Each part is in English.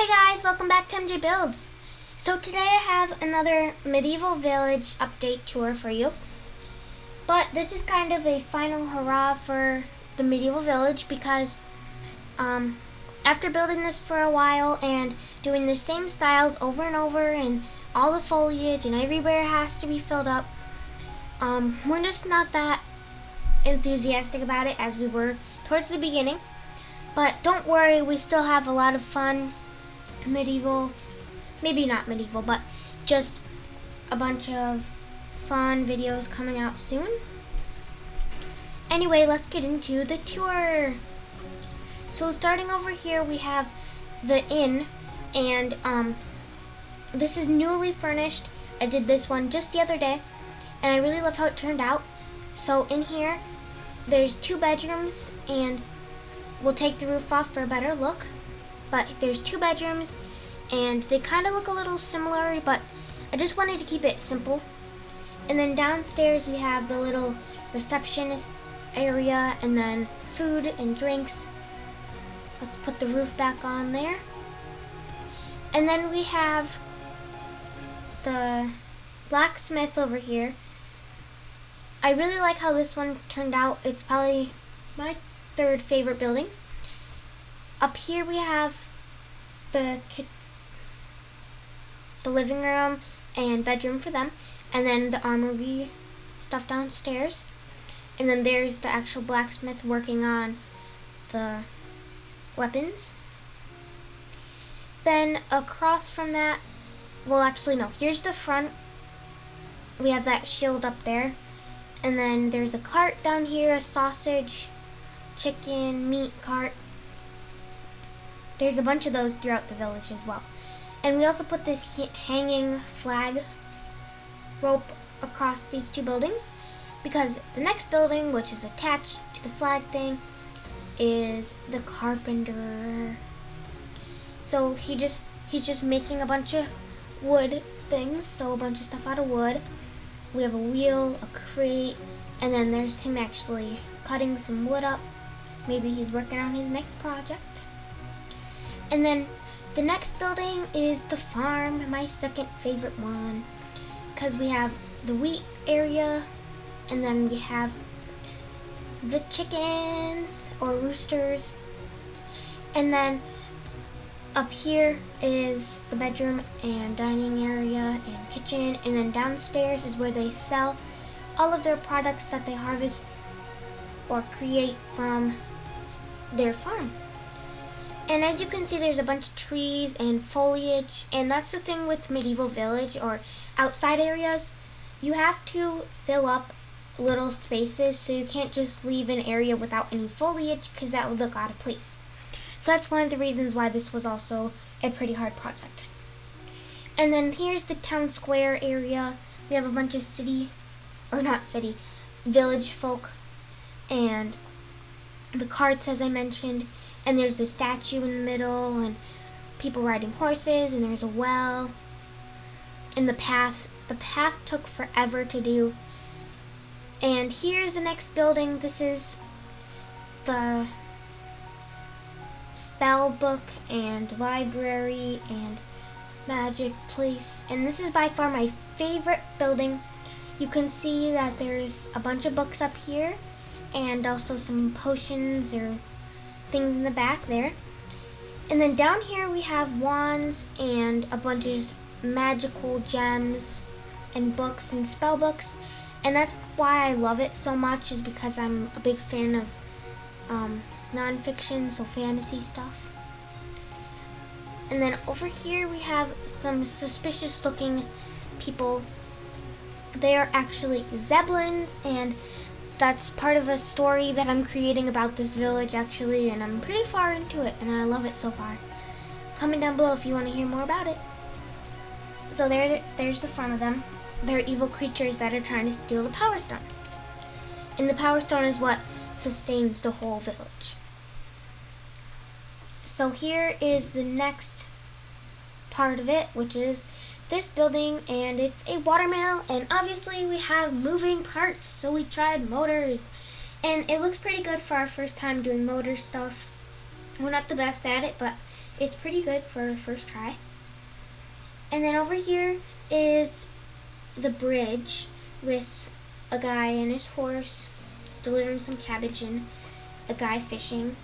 Hey guys, welcome back to MJ Builds. So today I have another Medieval Village update tour for you. But this is kind of a final hurrah for the Medieval Village because after building this for a while and doing the same styles over and over and all the foliage and everywhere has to be filled up, we're just not that enthusiastic about it as we were towards the beginning. But don't worry, we still have a lot of fun medieval, maybe not medieval, but just a bunch of fun videos coming out soon. Anyway, let's get into the tour. So starting over here, we have the inn, and this is newly furnished. I did this one just the other day, and I really love how it turned out. So in here, there's 2 bedrooms, and we'll take the roof off for a better look. But there's 2 bedrooms, and they kind of look a little similar, but I just wanted to keep it simple. And then downstairs we have the little receptionist area, and then food and drinks. Let's put the roof back on there. And then we have the blacksmith over here. I really like how this one turned out. It's probably my 3rd favorite building. Up here we have the living room and bedroom for them, and then the armory stuff downstairs. And then there's the actual blacksmith working on the weapons. Then across from that, well actually no, here's the front. We have that shield up there. And then there's a cart down here, a sausage, chicken, meat cart. There's a bunch of those throughout the village as well. And we also put this hanging flag rope across these 2 buildings because the next building, which is attached to the flag thing, is the carpenter. So he's just making a bunch of wood things, so a bunch of stuff out of wood. We have a wheel, a crate, and then there's him actually cutting some wood up. Maybe he's working on his next project. And then the next building is the farm, my 2nd favorite one, because we have the wheat area, and then we have the chickens or roosters. And then up here is the bedroom and dining area and kitchen, and then downstairs is where they sell all of their products that they harvest or create from their farm. And as you can see, there's a bunch of trees and foliage, and that's the thing with Medieval Village or outside areas. You have to fill up little spaces, so you can't just leave an area without any foliage because that would look out of place. So that's one of the reasons why this was also a pretty hard project. And then here's the town square area. We have a bunch of village folk, and the carts, as I mentioned, and there's the statue in the middle, and people riding horses, and there's a well, and the path took forever to do. And here's the next building. This is the spell book and library and magic place, and this is by far my favorite building. You can see that there's a bunch of books up here and also some potions or things in the back there. And then down here we have wands and a bunch of magical gems and books and spell books, and that's why I love it so much, is because I'm a big fan of non-fiction, so fantasy stuff. And then over here we have some suspicious looking people. They are actually Zeblins, and that's part of a story that I'm creating about this village actually, and I'm pretty far into it and I love it so far. Comment down below if you want to hear more about it. So there's the front of them. They're evil creatures that are trying to steal the Power Stone. And the Power Stone is what sustains the whole village. So here is the next part of it, which is this building, and it's a watermill, and obviously we have moving parts, so we tried motors, and it looks pretty good for our first time doing motor stuff. We're not the best at it, but it's pretty good for a first try. And then over here is the bridge with a guy and his horse delivering some cabbage and a guy fishing.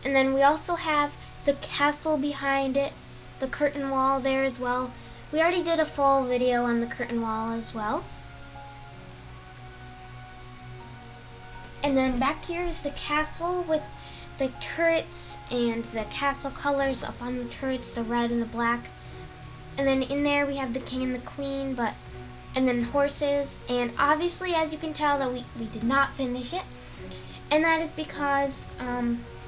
And then we also have the castle behind it, the curtain wall there as well. We already did a full video on the curtain wall as well. And then back here is the castle with the turrets and the castle colors up on the turrets, the red and the black. And then in there we have the king and the queen, and then horses. And obviously, as you can tell, that we did not finish it. And that is because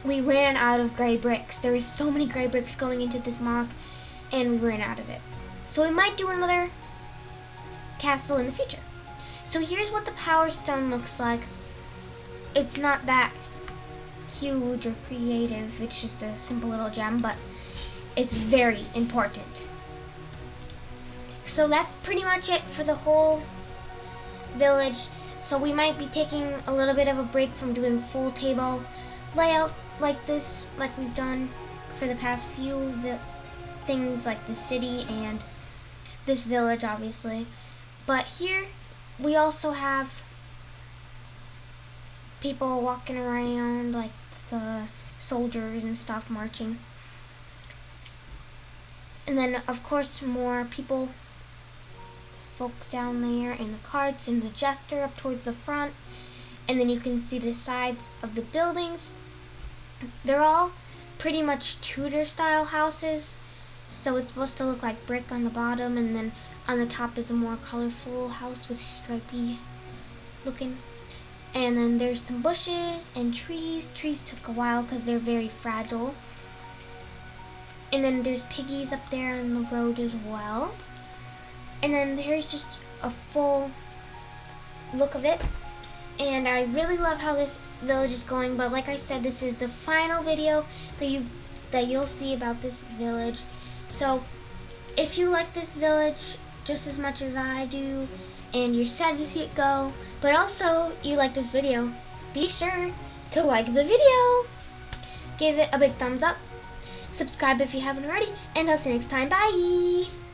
we ran out of gray bricks. There was so many gray bricks going into this MOC, and we ran out of it. So we might do another castle in the future. So here's what the Power Stone looks like. It's not that huge or creative. It's just a simple little gem, but it's very important. So that's pretty much it for the whole village. So we might be taking a little bit of a break from doing full table layout like this, like we've done for the past few things like the city and this village, obviously. But here we also have people walking around, like the soldiers and stuff marching. And then, of course, more people, folk down there, and the carts, and the jester up towards the front. And then you can see the sides of the buildings. They're all pretty much Tudor-style houses. So it's supposed to look like brick on the bottom, and then on the top is a more colorful house with stripy looking. And then there's some bushes and trees. Trees took a while because they're very fragile. And then there's piggies up there on the road as well. And then there's just a full look of it. And I really love how this village is going. But like I said, this is the final video that you'll see about this village. So if you like this village just as much as I do, and you're sad to see it go, but also you like this video, be sure to like the video, give it a big thumbs up, subscribe if you haven't already, and I'll see you next time. Bye!